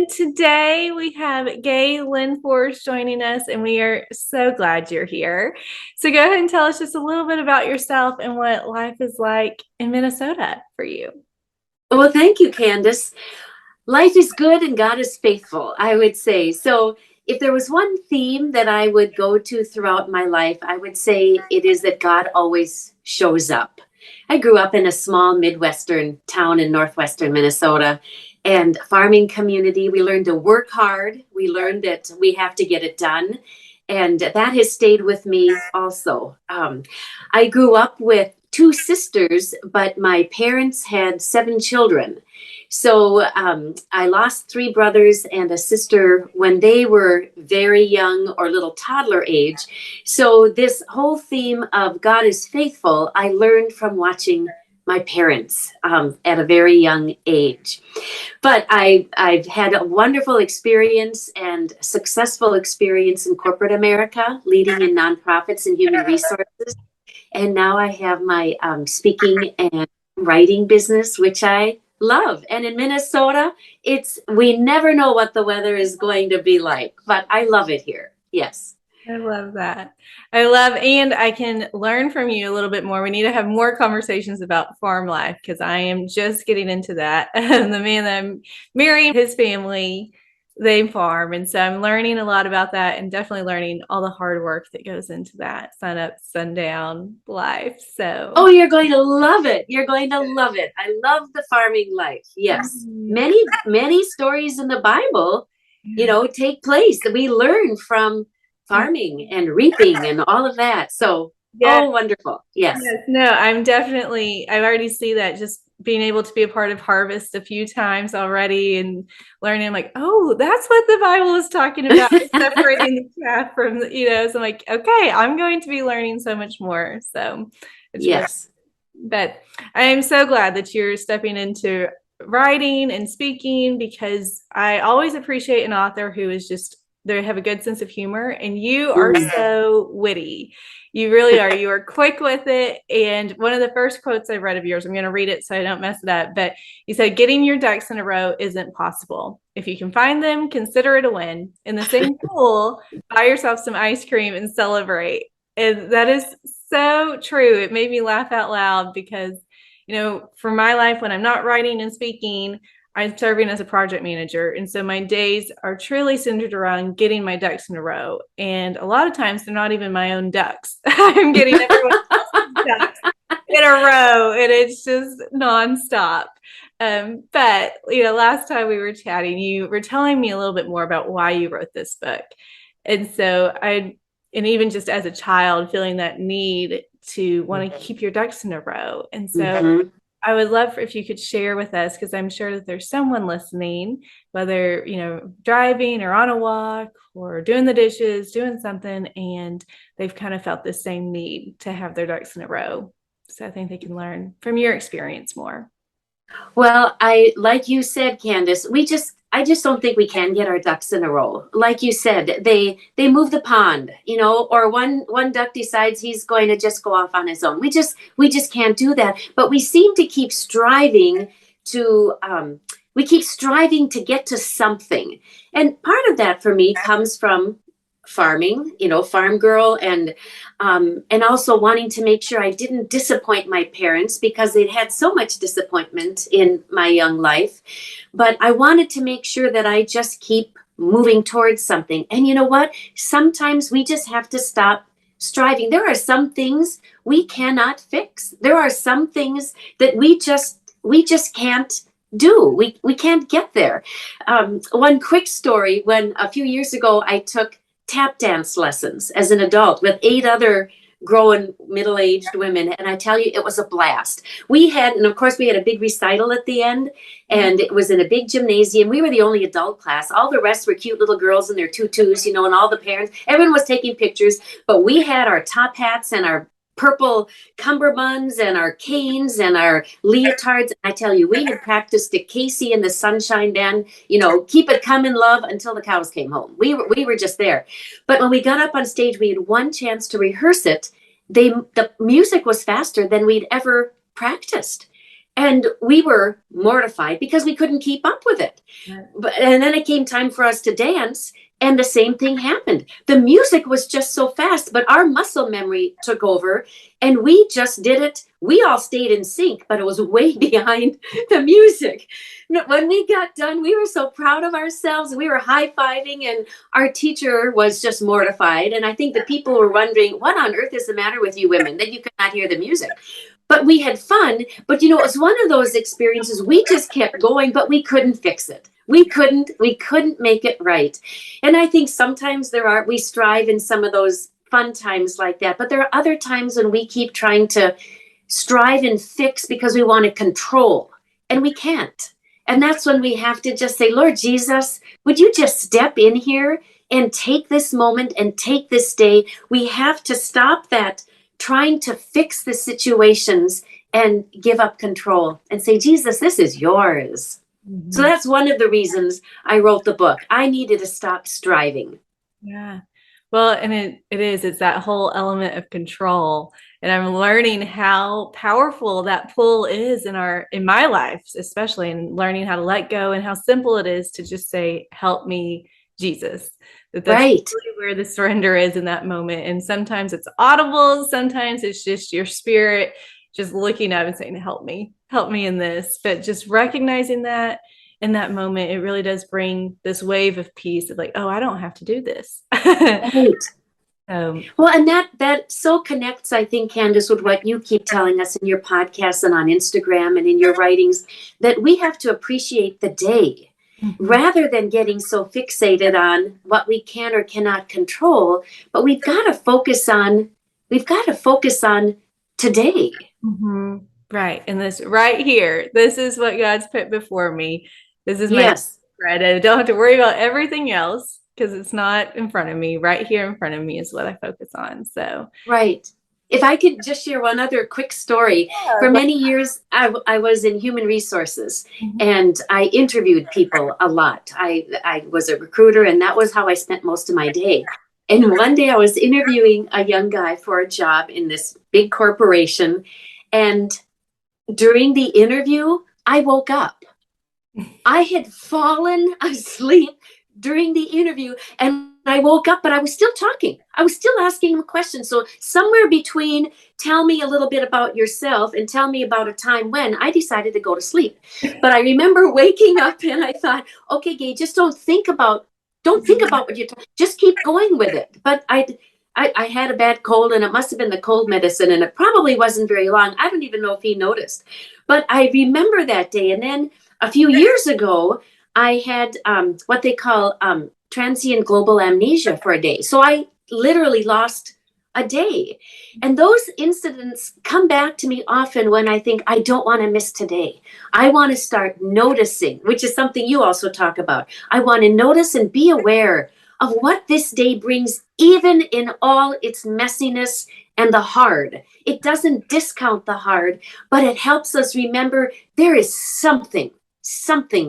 And today we have Gaye Lindfors joining us, and we are so glad you're here. So go ahead and tell us just a little bit about yourself and what life is like in Minnesota for you. Well, thank you, Candace. Life is good and God is faithful, I would say. So, if there was one theme that I would go to throughout my life, I would say it is that God always shows up. I grew up in a small Midwestern town in northwestern Minnesota and farming community. We learned to work hard. We learned that we have to get it done. And that has stayed with me also. I grew up with two sisters, but my parents had seven children. So I lost three brothers and a sister when they were very young or little toddler age. So this whole theme of God is faithful, I learned from watching my parents at a very young age. But I've had a wonderful experience and successful experience in corporate America, leading in nonprofits and human resources. And now I have my speaking and writing business, which I love. And in Minnesota, we never know what the weather is going to be like, but I love it here. Yes. I love that. And I can learn from you a little bit more. We need to have more conversations about farm life because I am just getting into that. And the man that I'm marrying, his family, they farm. And so I'm learning a lot about that and definitely learning all the hard work that goes into that sun up, sundown life. Oh, So, you're going to love it. You're going to love it. I love the farming life. Yes. Many stories in the Bible, take place that we learn from farming and reaping and all of that. So, yeah. oh, wonderful. Yes. Yes, no, I already see that just being able to be a part of Harvest a few times already and learning, I'm like, oh, that's what the Bible is talking about, separating the chaff from, so I'm like, okay, I'm going to be learning so much more. So it's really, Yes. but I am so glad that you're stepping into writing and speaking because I always appreciate an author who is just, they have a good sense of humor and you are so witty. You really are. You are quick with it. And one of the first quotes I read of yours, I'm going to read it so I don't mess it up, but you said, getting your ducks in a row isn't possible. If you can find them, consider it a win. In the same pool, buy yourself some ice cream and celebrate. And that is so true. It made me laugh out loud because, for my life, when I'm not writing and speaking, I'm serving as a project manager. And so my days are truly centered around getting my ducks in a row. And a lot of times they're not even my own ducks. I'm getting everyone else's ducks in a row and it's just nonstop. But, last time we were chatting, you were telling me a little bit more about why you wrote this book. And so and even just as a child, feeling that need to want to keep your ducks in a row. And so I would love if you could share with us, because I'm sure that there's someone listening, whether, driving or on a walk or doing the dishes, doing something, and they've kind of felt the same need to have their ducks in a row. So I think they can learn from your experience more. Well, like you said, Candace, I just don't think we can get our ducks in a row. Like you said, they move the pond, or one duck decides he's going to just go off on his own. We just can't do that. But we seem to keep striving to get to something. And part of that for me comes from farming, farm girl, and also wanting to make sure I didn't disappoint my parents because they'd had so much disappointment in my young life. But I wanted to make sure that I just keep moving towards something. And you know what? Sometimes we just have to stop striving. There are some things we cannot fix. There are some things that we just can't do. We can't get there. One quick story: when a few years ago I took tap dance lessons as an adult with 8 other grown middle-aged women, and I tell you, it was a blast. And of course we had a big recital at the end, and it was in a big gymnasium. We were the only adult class. All the rest were cute little girls in their tutus, and all the parents, everyone was taking pictures, but we had our top hats and our purple cummerbunds and our canes and our leotards. I tell you, we had practiced at Casey and the Sunshine Band, keep it coming, love, until the cows came home. We were just there. But when we got up on stage, we had one chance to rehearse it. The music was faster than we'd ever practiced. And we were mortified because we couldn't keep up with it. And then it came time for us to dance, and the same thing happened. The music was just so fast, but our muscle memory took over, and we just did it. We all stayed in sync, but it was way behind the music. When we got done, we were so proud of ourselves. We were high-fiving, and our teacher was just mortified. And I think the people were wondering, what on earth is the matter with you women that you could not hear the music? But we had fun. But it was one of those experiences. We just kept going, but we couldn't fix it. We couldn't make it right. And I think sometimes we strive in some of those fun times like that. But there are other times when we keep trying to strive and fix because we want to control, and we can't. And that's when we have to just say, Lord Jesus, would you just step in here and take this moment and take this day? We have to stop that trying to fix the situations and give up control and say, Jesus, this is yours. Mm-hmm. So that's one of the reasons I wrote the book. I needed to stop striving. Yeah. Well, and it's that whole element of control. And I'm learning how powerful that pull is in my life, especially, and learning how to let go and how simple it is to just say, help me, Jesus. That's right. Really where the surrender is in that moment. And sometimes it's audible. Sometimes it's just your spirit just looking up and saying, help me in this. But just recognizing that in that moment, it really does bring this wave of peace of like, oh, I don't have to do this. Right. Well, and that so connects, I think, Candace, with what you keep telling us in your podcast and on Instagram and in your writings, that we have to appreciate the day. Mm-hmm. Rather than getting so fixated on what we can or cannot control, but we've got to focus on today. Mm-hmm. Right. And this right here, this is what God's put before me. This is my bread. I don't have to worry about everything else because it's not in front of me. Right here in front of me is what I focus on. So right. If I could just share one other quick story. For many years, I was in human resources, mm-hmm. and I interviewed people a lot. I was a recruiter, and that was how I spent most of my day. And one day I was interviewing a young guy for a job in this big corporation. And during the interview, I woke up. I had fallen asleep during the interview, and I woke up, but I was still talking. I was still asking him questions. So somewhere between tell me a little bit about yourself and tell me about a time when, I decided to go to sleep. But I remember waking up and I thought, okay, Gaye, just don't think about what you're talking. Just keep going with it. But I had a bad cold, and it must have been the cold medicine, and it probably wasn't very long. I don't even know if he noticed. But I remember that day. And then a few years ago, I had what they call transient global amnesia for a day. So I literally lost a day. And those incidents come back to me often when I think I don't want to miss today. I want to start noticing, which is something you also talk about. I want to notice and be aware of what this day brings, even in all its messiness and the hard. It doesn't discount the hard, but it helps us remember there is something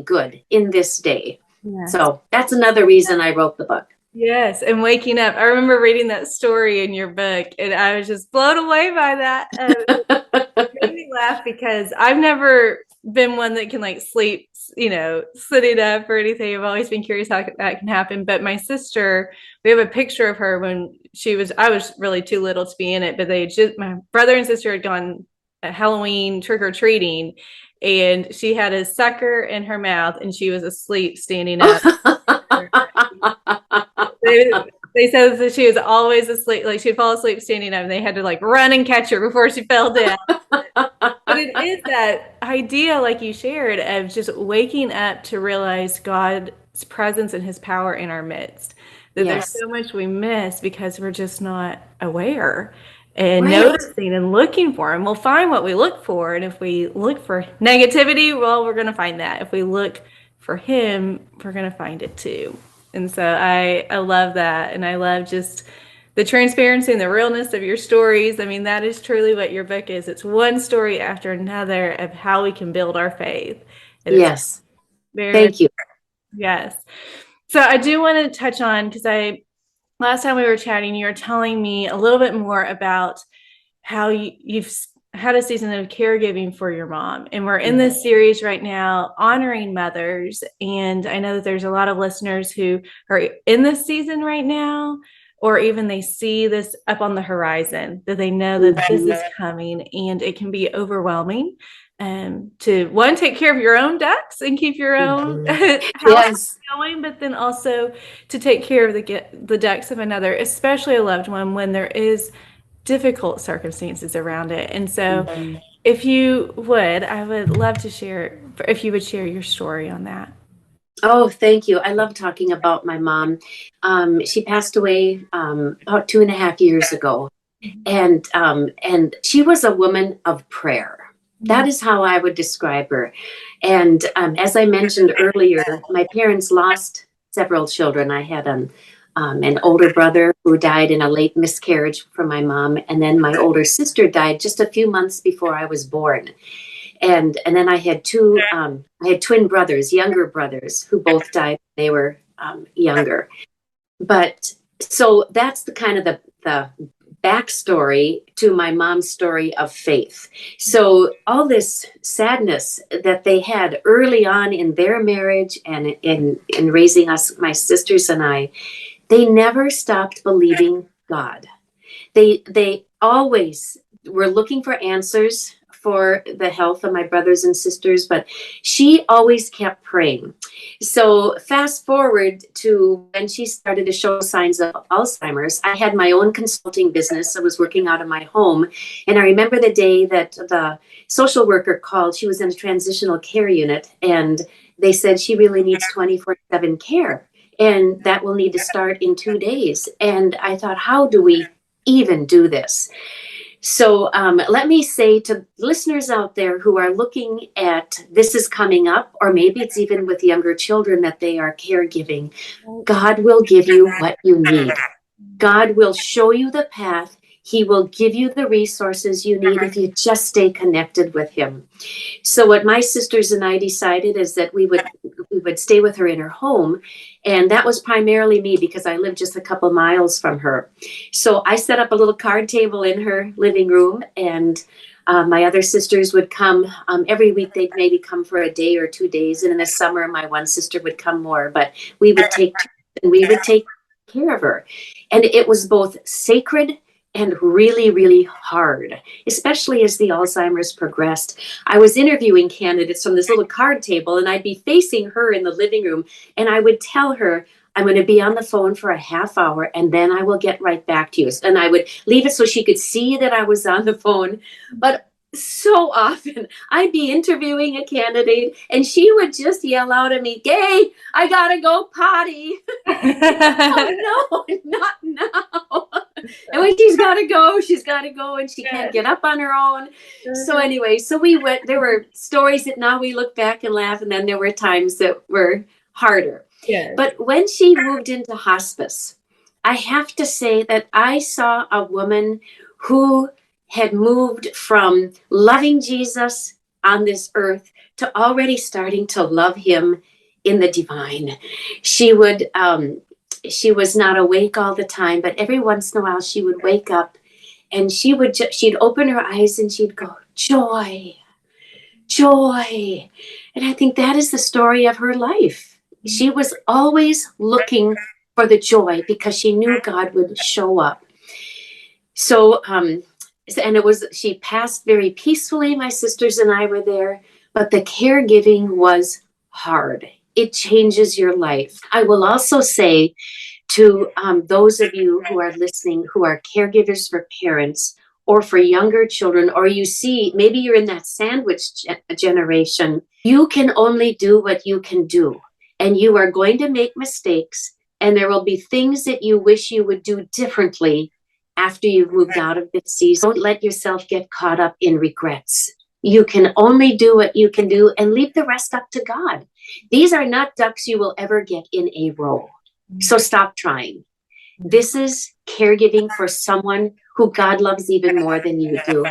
good in this day. Yes. So that's another reason I wrote the book. Yes. And waking up. I remember reading that story in your book, and I was just blown away by that. It made me laugh because I've never been one that can like sleep, sitting up or anything. I've always been curious how that can happen. But my sister, we have a picture of her when I was really too little to be in it, but my brother and sister had gone Halloween trick-or-treating, and she had a sucker in her mouth and she was asleep standing up. They said that she was always asleep, like she'd fall asleep standing up, and they had to like run and catch her before she fell down. But it is that idea, like you shared, of just waking up to realize God's presence and his power in our midst. That There's so much we miss because we're just not aware and noticing and looking for him. We'll find what we look for. And if we look for negativity, well, we're going to find that. If we look for him, we're going to find it too. And so I love that. And I love just the transparency and the realness of your stories. I mean, that is truly what your book is. It's one story after another of how we can build our faith. Yes. Thank you. Yes. So I do want to touch on, because last time we were chatting, you were telling me a little bit more about how you've had a season of caregiving for your mom. And we're in this series right now, honoring mothers. And I know that there's a lot of listeners who are in this season right now, or even they see this up on the horizon, that they know that this is coming, and it can be overwhelming. To one, take care of your own ducks and keep your own house going, but then also to take care of the ducks of another, especially a loved one, when there is difficult circumstances around it. And so if you would, I would love to share, if you would share your story on that. Oh, thank you. I love talking about my mom. She passed away about 2.5 years ago. And she was a woman of prayer. That is how I would describe her. And as I mentioned earlier, my parents lost several children. I had an older brother who died in a late miscarriage from my mom. And then my older sister died just a few months before I was born. And then I had twin brothers, younger brothers, who both died when they were younger. But so that's the kind of the backstory to my mom's story of faith. So all this sadness that they had early on in their marriage and in raising us, my sisters and I, they never stopped believing God. They always were looking for answers for the health of my brothers and sisters, but she always kept praying. So fast forward to when she started to show signs of Alzheimer's, I had my own consulting business. I was working out of my home. And I remember the day that the social worker called. She was in a transitional care unit, and they said she really needs 24/7 care. And that will need to start in 2 days. And I thought, how do we even do this? So let me say to listeners out there who are looking at this is coming up, or maybe it's even with younger children that they are caregiving, God will give you what you need. God will show you the path. He will give you the resources you need if you just stay connected with him. So what my sisters and I decided is that we would stay with her in her home. And that was primarily me because I lived just a couple miles from her. So I set up a little card table in her living room, and my other sisters would come every week. They'd maybe come for a day or 2 days. And in the summer, my one sister would come more, but we would take care of her. And it was both sacred and really, really hard, especially as the Alzheimer's progressed. I was interviewing candidates from this little card table, and I'd be facing her in the living room, and I would tell her, I'm going to be on the phone for a half hour, and then I will get right back to you. And I would leave it so she could see that I was on the phone. But so often I'd be interviewing a candidate, and she would just yell out at me, Gaye, I gotta go potty. Oh no, not now. And when she's got to go, and she can't get up on her own. So anyway, so we went, there were stories that now we look back and laugh, and then there were times that were harder. Yes. But when she moved into hospice, I have to say that I saw a woman who had moved from loving Jesus on this earth to already starting to love him in the divine. She was not awake all the time, but every once in a while she would wake up, and she'd open her eyes and she'd go, joy, joy. And I think that is the story of her life. She was always looking for the joy because she knew God would show up. So, she passed very peacefully. My sisters and I were there, but the caregiving was hard. It changes your life. I will also say to those of you who are listening, who are caregivers for parents or for younger children, or you see, maybe you're in that sandwich generation, you can only do what you can do. And you are going to make mistakes, and there will be things that you wish you would do differently after you've moved out of this season. Don't let yourself get caught up in regrets. You can only do what you can do and leave the rest up to God. These are not ducks you will ever get in a row. So stop trying. This is caregiving for someone who God loves even more than you do.